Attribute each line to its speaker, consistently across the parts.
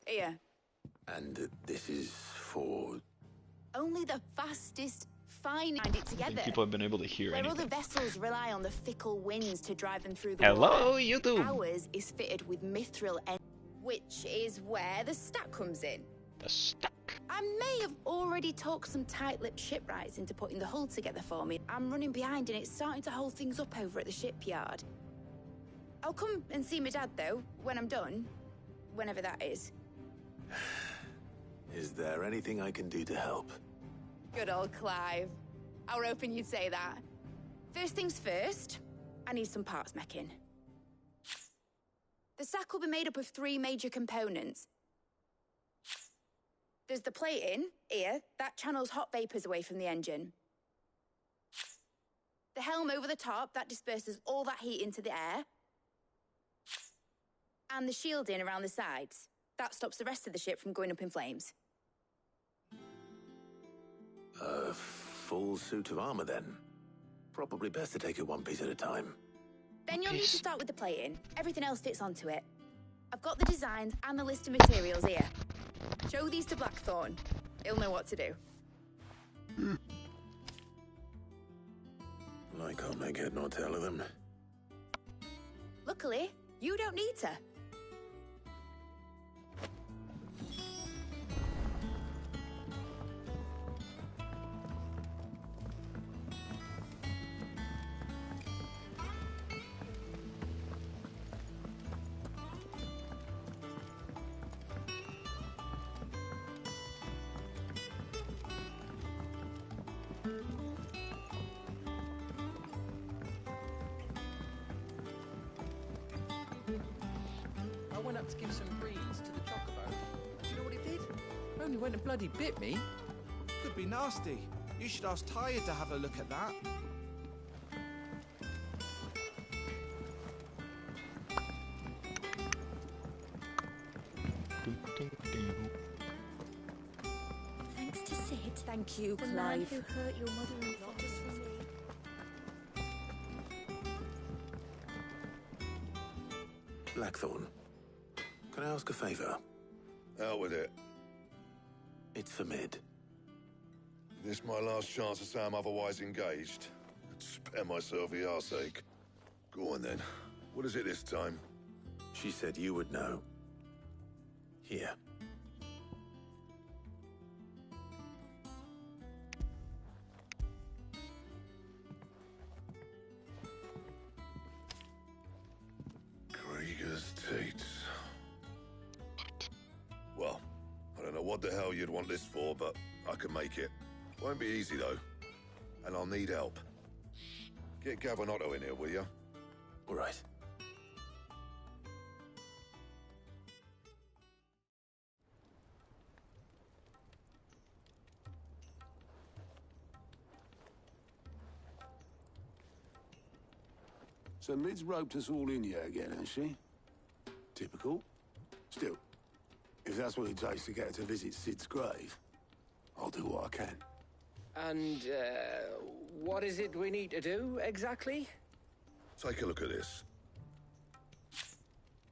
Speaker 1: Here.
Speaker 2: And this is for...
Speaker 1: Only the fastest, find it together.
Speaker 3: I think people have been able to hear
Speaker 1: Where
Speaker 3: anything.
Speaker 1: other vessels rely on the fickle winds to drive them through the
Speaker 3: Hello,
Speaker 1: water,
Speaker 3: YouTube.
Speaker 1: ours is fitted with mithril which is where the stack comes in.
Speaker 3: The stack.
Speaker 1: I may have already talked some tight-lipped shipwrights into putting the hull together for me. I'm running behind and it's starting to hold things up over at the shipyard. I'll come and see my dad, though, when I'm done. Whenever that is.
Speaker 2: Is there anything I can do to help?
Speaker 1: Good old Clive. I were hoping you'd say that. First things first, I need some parts meching. The stack will be made up of 3 major components. There's the plating, here, that channels hot vapors away from the engine. The helm over the top, that disperses all that heat into the air. And the shielding around the sides. That stops the rest of the ship from going up in flames.
Speaker 2: A full suit of armor, then. Probably best to take it one piece at a time.
Speaker 1: Then you'll need to start with the plating. Everything else fits onto it. I've got the designs and the list of materials here. Show these to Blackthorn. He'll know what to do.
Speaker 2: I can't make head nor tail of them.
Speaker 1: Luckily, you don't need to.
Speaker 4: I went up to give some greens to the chocobo. And do you know what it did? Only went and bloody bit me.
Speaker 5: Could be nasty. You should ask Tyre to have a look at that.
Speaker 1: Thanks to Sid. Thank you,
Speaker 6: The man who hurt your mother and father.
Speaker 2: Blackthorn, can I ask a favor?
Speaker 7: Out with it.
Speaker 2: It's for Mid.
Speaker 7: This my last chance to say I'm otherwise engaged. Spare myself the arseache. Go on then. What is it this time?
Speaker 2: She said you would know. Here.
Speaker 7: Krieger's Tates. Well, I don't know what the hell you'd want this for, but I can make it. Won't be easy, though. And I'll need help. Get Gavin-Otto in here, will you?
Speaker 2: All right.
Speaker 8: So Mid's roped us all in here again, hasn't she? Typical. Still, if that's what it takes to get her to visit Sid's grave, I'll do what I can.
Speaker 4: And, what is it we need to do, exactly?
Speaker 7: Take a look at this.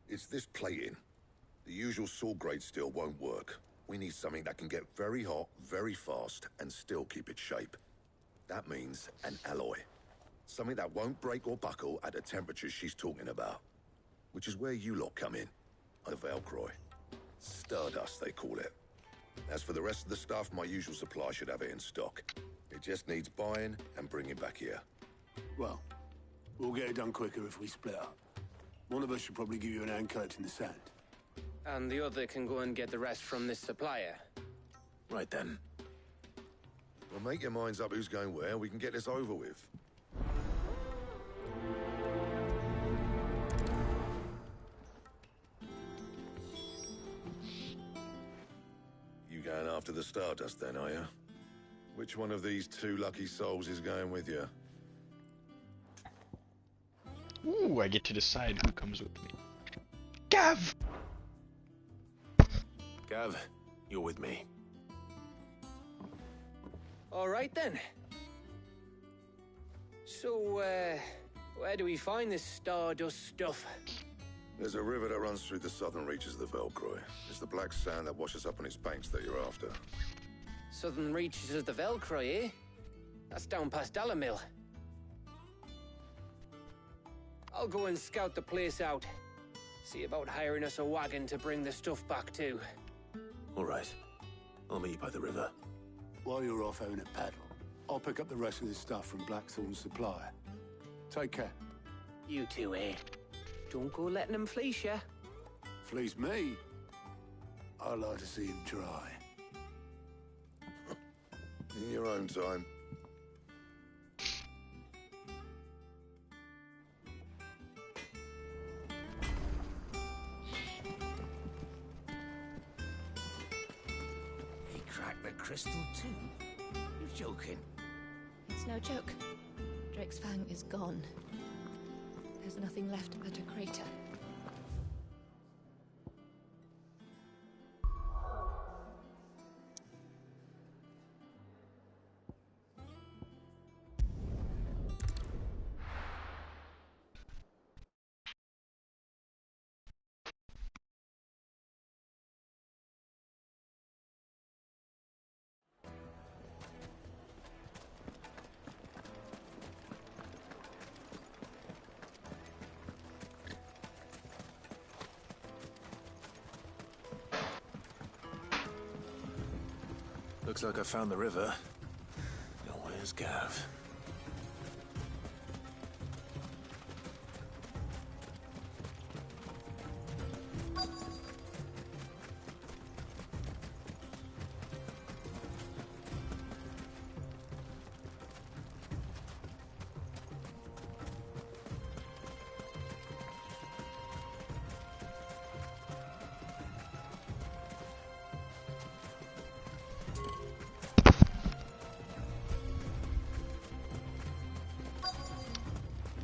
Speaker 7: It's this plating. The usual saw grade steel won't work. We need something that can get very hot, very fast, and still keep its shape. That means an alloy. Something that won't break or buckle at the temperatures she's talking about. Which is where you lot come in. The Velcroy. Stardust, they call it. As for the rest of the stuff, my usual supply should have it in stock. It just needs buying and bringing back here.
Speaker 8: Well, we'll get it done quicker if we split up. One of us should probably give you an hand collecting the sand.
Speaker 4: And the other can go and get the rest from this supplier.
Speaker 2: Right then.
Speaker 7: Well, make your minds up who's going where, we can get this over with. You going after the Stardust then, are you? Which one of these 2 lucky souls is going with you?
Speaker 3: Ooh, I get to decide who comes with me. Gav!
Speaker 2: Gav, you're with me.
Speaker 4: All right, then. So, where do we find this Stardust stuff?
Speaker 7: There's a river that runs through the southern reaches of the Velcroy. It's the black sand that washes up on its banks that you're after.
Speaker 4: Southern reaches of the Velcroy, eh? That's down past Dalamil. I'll go and scout the place out. See about hiring us a wagon to bring the stuff back to.
Speaker 2: All right. I'll meet you by the river.
Speaker 8: While you're off having a paddle, I'll pick up the rest of this stuff from Blackthorn's supply. Take care.
Speaker 4: You two, eh? Don't go letting them fleece ya.
Speaker 8: Fleece me? I'd like to see him try.
Speaker 7: In your own time.
Speaker 9: He cracked the crystal too? You're joking.
Speaker 6: It's no joke. Drake's Fang is gone. There's nothing left but a crater.
Speaker 2: Looks like I found the river. Now where's Gav?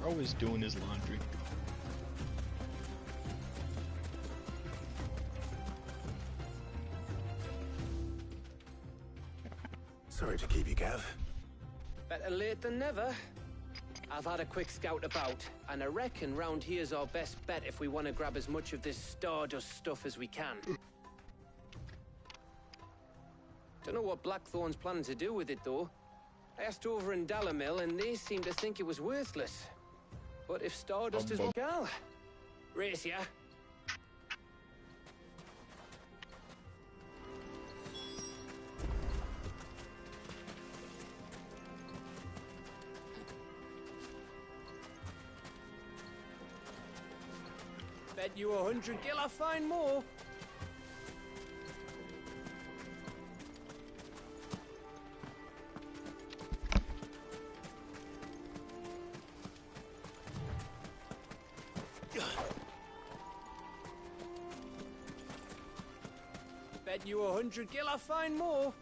Speaker 3: Always doing his laundry.
Speaker 2: Sorry to keep you, Gav.
Speaker 4: Better late than never. I've had a quick scout about, and I reckon round here's our best bet if we want to grab as much of this Stardust stuff as we can. Don't know what Blackthorn's planning to do with it, though. I asked over in Dalamil, and they seem to think it was worthless. But if Stardust is Gal, race ya. Bet you 100 gil I find more. Bet you 100 gil I find more.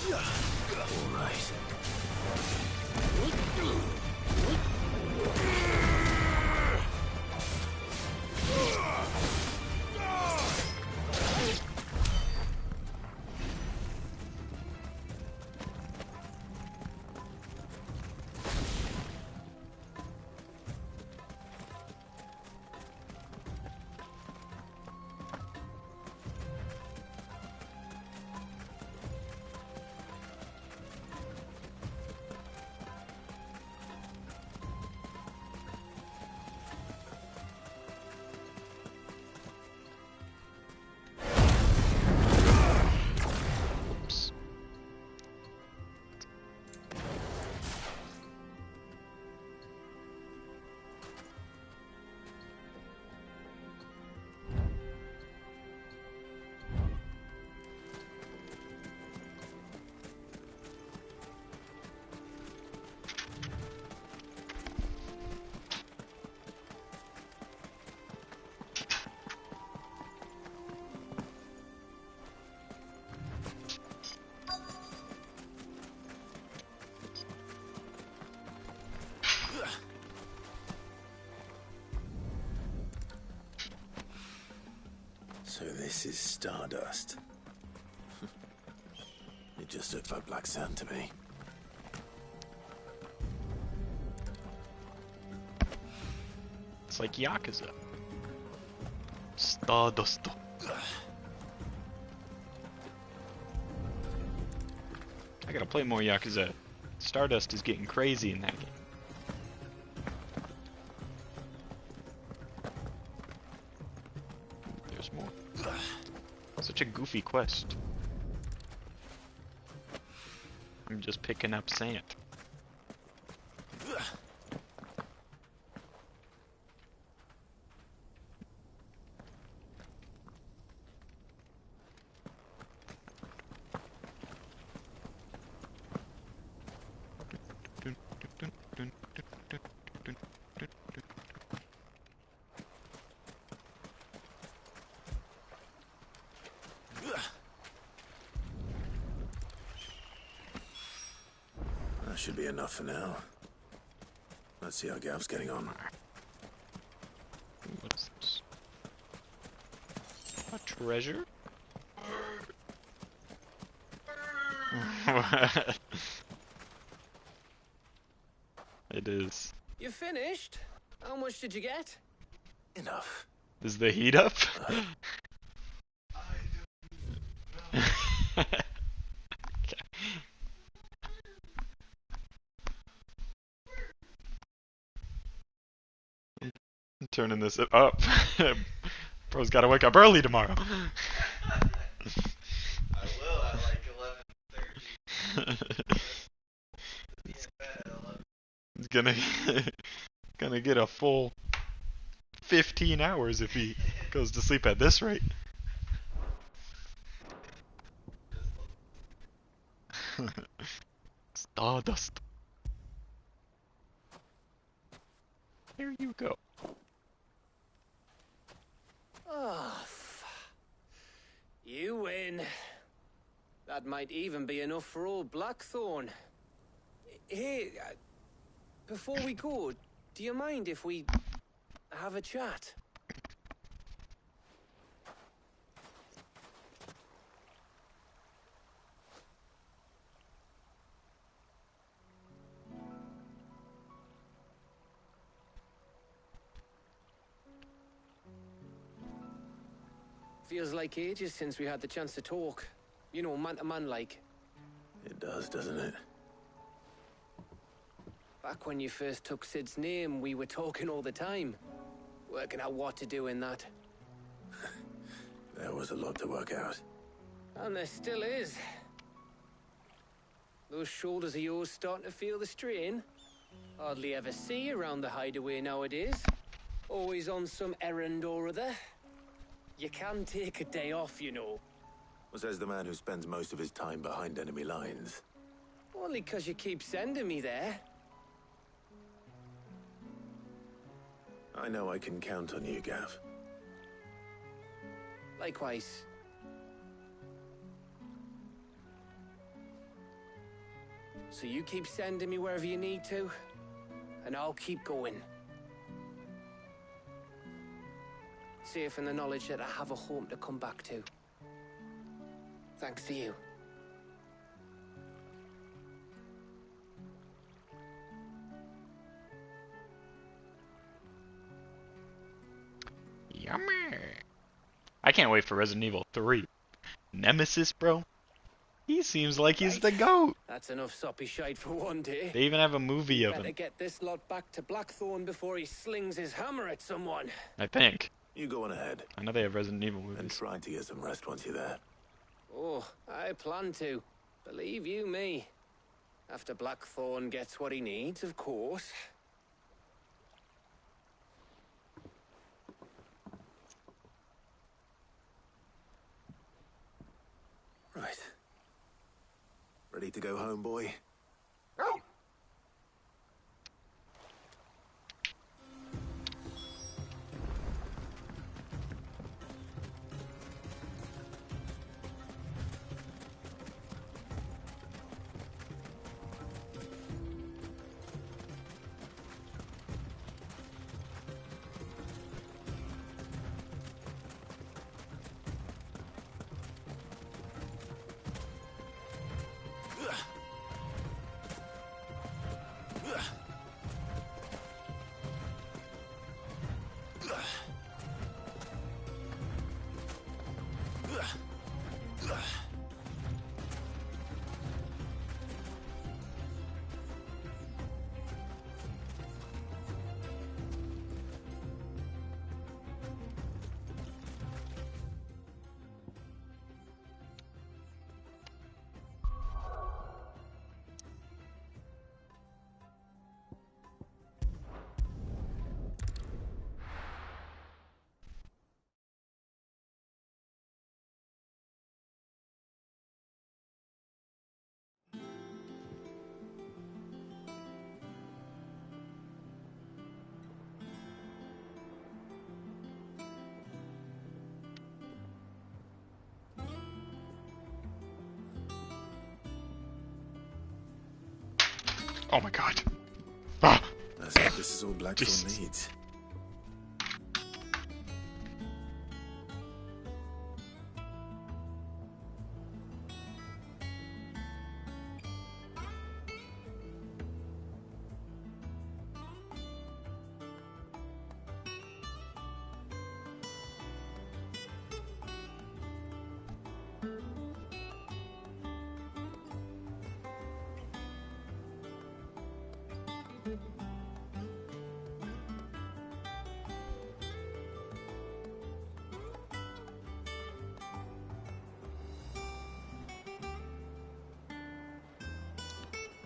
Speaker 2: All right. So this is Stardust. It just looks like Black Sand to me.
Speaker 3: It's like Yakuza. Stardust. I gotta play more Yakuza. Stardust is getting crazy in that game. There's more. Such a goofy quest. I'm just picking up sand.
Speaker 2: That should be enough for now. Let's see how Gav's getting on.
Speaker 3: What is this? A treasure? It is.
Speaker 4: You finished? How much did you get?
Speaker 2: Enough.
Speaker 3: Is the heat up? I'm turning this up. Bro's gotta wake up early tomorrow.
Speaker 10: I will at like 11:30.
Speaker 3: He's gonna get a full 15 hours if he goes to sleep at this rate. Stardust. There you go.
Speaker 4: Oh, you win. That might even be enough for old Blackthorn. Hey, before we go, do you mind if we have a chat? Feels like ages since we had the chance to talk. You know, man to man like.
Speaker 2: It does, doesn't it?
Speaker 4: Back when you first took Sid's name, we were talking all the time. Working out what to do in that.
Speaker 2: There was a lot to work out.
Speaker 4: And there still is. Those shoulders of yours starting to feel the strain. Hardly ever see you around the hideaway nowadays. Always on some errand or other. You can take a day off, you know.
Speaker 2: Well, says the man who spends most of his time behind enemy lines.
Speaker 4: Only 'cause you keep sending me there.
Speaker 2: I know I can count on you, Gav.
Speaker 4: Likewise. So you keep sending me wherever you need to, and I'll keep going. Safe in the knowledge that I have a home to come back to. Thanks to you.
Speaker 3: Yummy. I can't wait for Resident Evil 3. Nemesis, bro. He seems like he's the GOAT.
Speaker 4: That's enough soppy shite for one day.
Speaker 3: They even have a movie of
Speaker 4: Better
Speaker 3: him,
Speaker 4: get this lot back to Blackthorn before he slings his hammer at someone.
Speaker 3: I think.
Speaker 2: You go on ahead.
Speaker 3: I know they have Resident Evil movies.
Speaker 2: And try to get some rest once you're there.
Speaker 4: Oh, I plan to. Believe you me. After Blackthorn gets what he needs, of course.
Speaker 2: Right. Ready to go home, boy?
Speaker 3: Oh my god. Ah.
Speaker 2: That's what this is all Blackthorn
Speaker 3: Jesus.
Speaker 2: needs.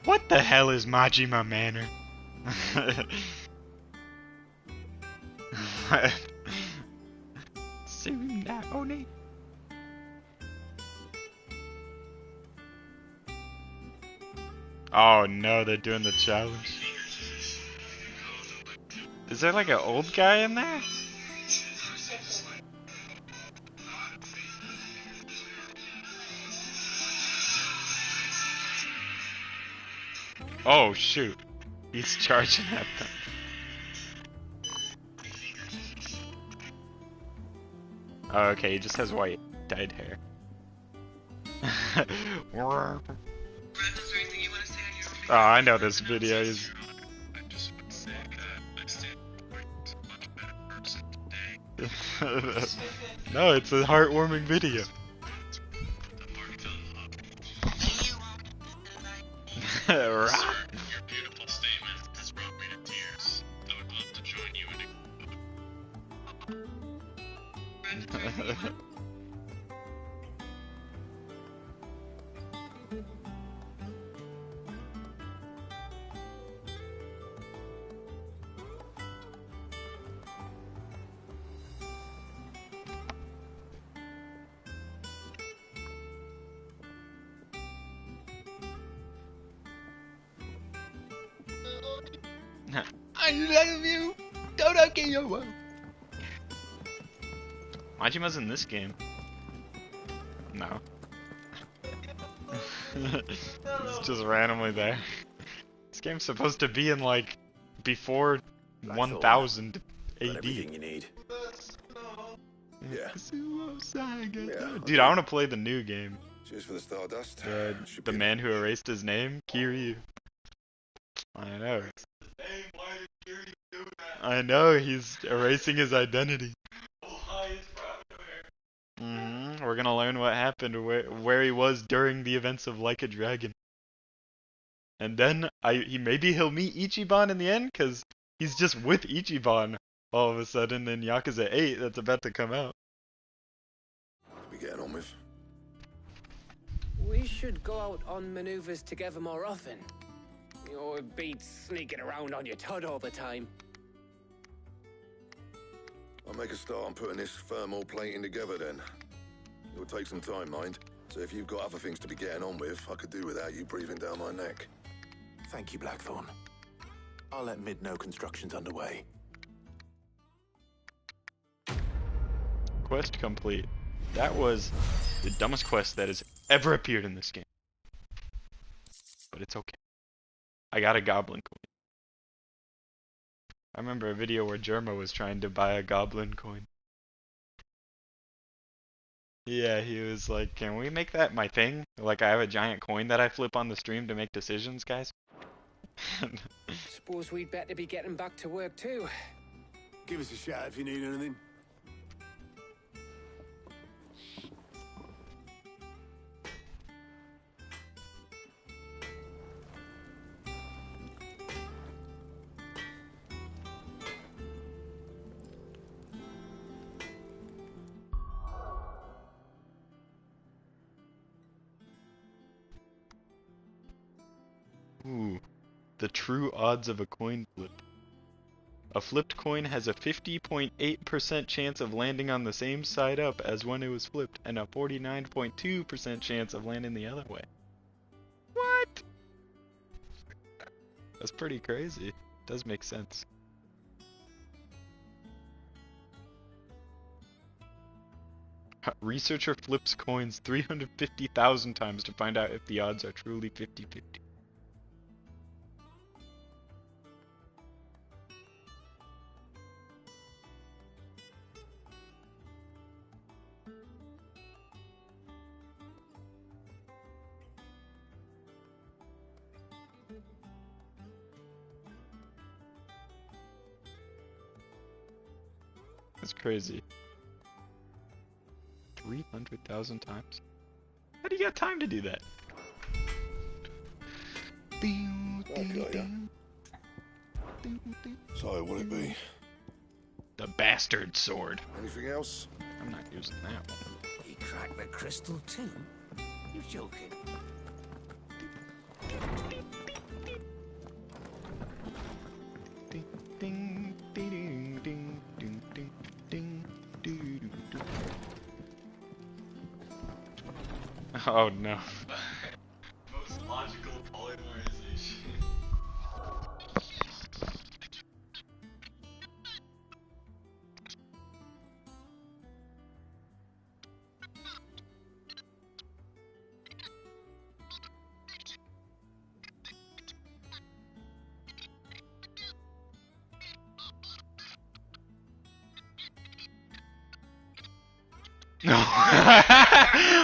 Speaker 3: What the hell is Majima Manor? Oni. Oh no, they're doing the challenge. Is there like an old guy in there? Oh shoot, he's charging at them. Oh, okay, he just has white dyed hair. Oh, I know this video. He's... No, it's a heartwarming video.
Speaker 11: Sir, your beautiful statement has brought me to tears. I would love to join you in a...
Speaker 3: I love you, Torakiyowa. Majima's in this game. No. It's just randomly there. This game's supposed to be in like before 1000
Speaker 2: Got
Speaker 3: AD.
Speaker 2: everything you need.
Speaker 7: Yeah.
Speaker 3: Dude, I want to play the new game.
Speaker 7: Cheers for the Stardust. Should
Speaker 3: The
Speaker 7: be
Speaker 3: man who erased his name, Kiryu. I know. I know, he's erasing his identity. We're gonna learn what happened, where he was during the events of Like a Dragon. And then maybe he'll meet Ichiban in the end, cause he's just with Ichiban all of a sudden in Yakuza 8 that's about to come out.
Speaker 7: we getting on with?
Speaker 4: We should go out on maneuvers together more often. You know, it beats sneaking around on your Todd all the time.
Speaker 7: I'll make a start on putting this thermal plating together then. It'll take some time, mind. So if you've got other things to be getting on with, I could do without you breathing down my neck.
Speaker 2: Thank you, Blackthorn. I'll let Mid know construction's underway.
Speaker 3: Quest complete. That was the dumbest quest that has ever appeared in this game. But it's okay. I got a goblin coin. I remember a video where Germa was trying to buy a goblin coin. Yeah, he was like, can we make that my thing? Like, I have a giant coin that I flip on the stream to make decisions, guys.
Speaker 4: Suppose we'd better be getting back to work too.
Speaker 8: Give us a shout if you need anything.
Speaker 3: Ooh, the true odds of a coin flip. A flipped coin has a 50.8% chance of landing on the same side up as when it was flipped, and a 49.2% chance of landing the other way. What? That's pretty crazy. Does make sense. Researcher flips coins 350,000 times to find out if the odds are truly 50-50. That's crazy. 300,000 times? How do you got time to do that?
Speaker 7: So, what'll it be?
Speaker 3: The bastard sword.
Speaker 7: Anything else?
Speaker 3: I'm not using that one.
Speaker 9: He cracked the crystal too? You're joking.
Speaker 3: Ding, ding, ding, ding, ding, ding, ding, ding, ding. Oh no.
Speaker 10: Most logical polymerization.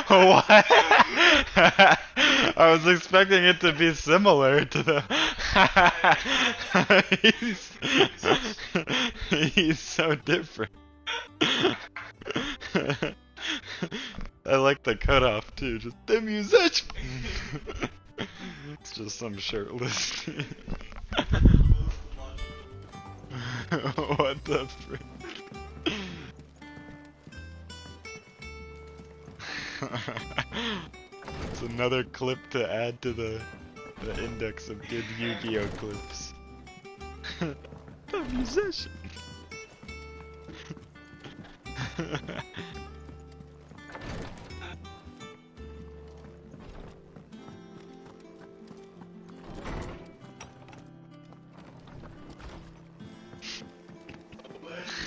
Speaker 3: What? I was expecting it to be similar to the. He's so different. I like the cutoff too. Just the musician. It's just some shirtless. What the frick? It's another clip to add to the index of good Yu-Gi-Oh clips. The musician.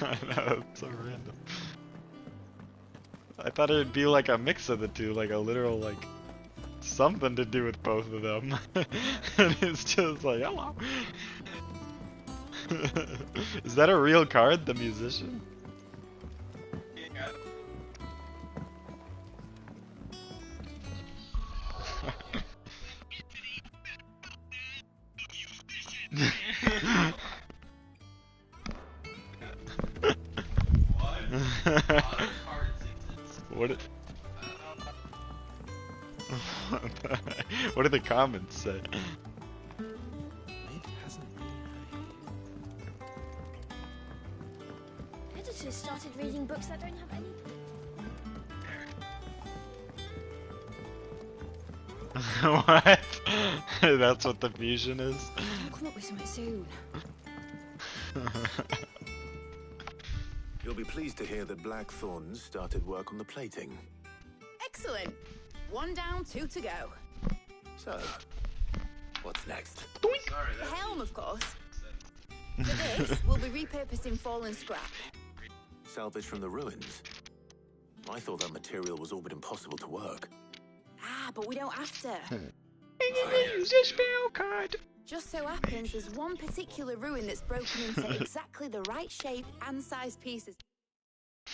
Speaker 3: I know, it's so random. I thought it would be like a mix of the two, like a literal like something to do with both of them. And it's just like, hello. Is that a real card, the musician? What? What do the comments say?
Speaker 12: Editors started reading books that don't have any.
Speaker 3: What? That's what the fusion is?
Speaker 6: I'll come up with something soon.
Speaker 2: You'll be pleased to hear that Blackthorn started work on the plating.
Speaker 1: Excellent. 1 down, 2 to go.
Speaker 2: So, what's next?
Speaker 1: The helm, of course. For this, we'll be repurposing fallen scrap.
Speaker 2: Salvage from the ruins. I thought that material was all but impossible to work.
Speaker 1: Ah, but we don't have to.
Speaker 3: Use a spell card.
Speaker 1: Just so happens there's one particular ruin that's broken into exactly the right shape and size pieces.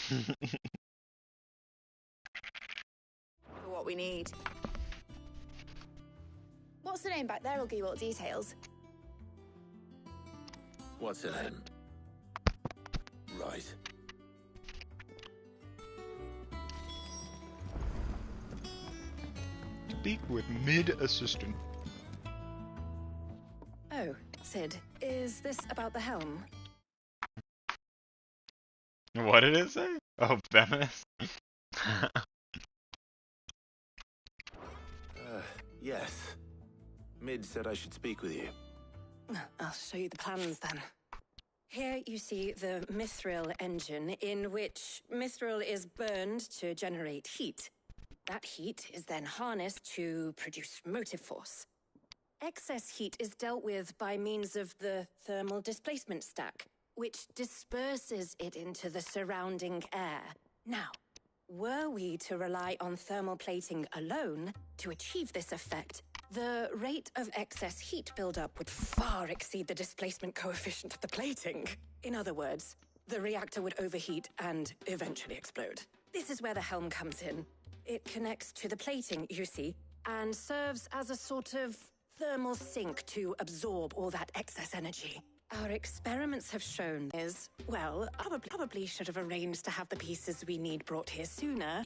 Speaker 1: For what we need. What's the name back there? I'll give you all the details.
Speaker 2: What's her name? Right.
Speaker 3: Speak with mid-assistant.
Speaker 6: Oh, Sid, is this about the helm?
Speaker 3: What did it say? Oh, feminist?
Speaker 2: Yes. Mid said I should speak with you.
Speaker 6: I'll show you the plans then. Here you see the Mithril engine, in which Mithril is burned to generate heat. That heat is then harnessed to produce motive force. Excess heat is dealt with by means of the thermal displacement stack, which disperses it into the surrounding air. Now, were we to rely on thermal plating alone to achieve this effect, the rate of excess heat buildup would far exceed the displacement coefficient of the plating. In other words, the reactor would overheat and eventually explode. This is where the helm comes in. It connects to the plating, you see, and serves as a sort of thermal sink to absorb all that excess energy. Our experiments have shown is, well, probably should have arranged to have the pieces we need brought here sooner.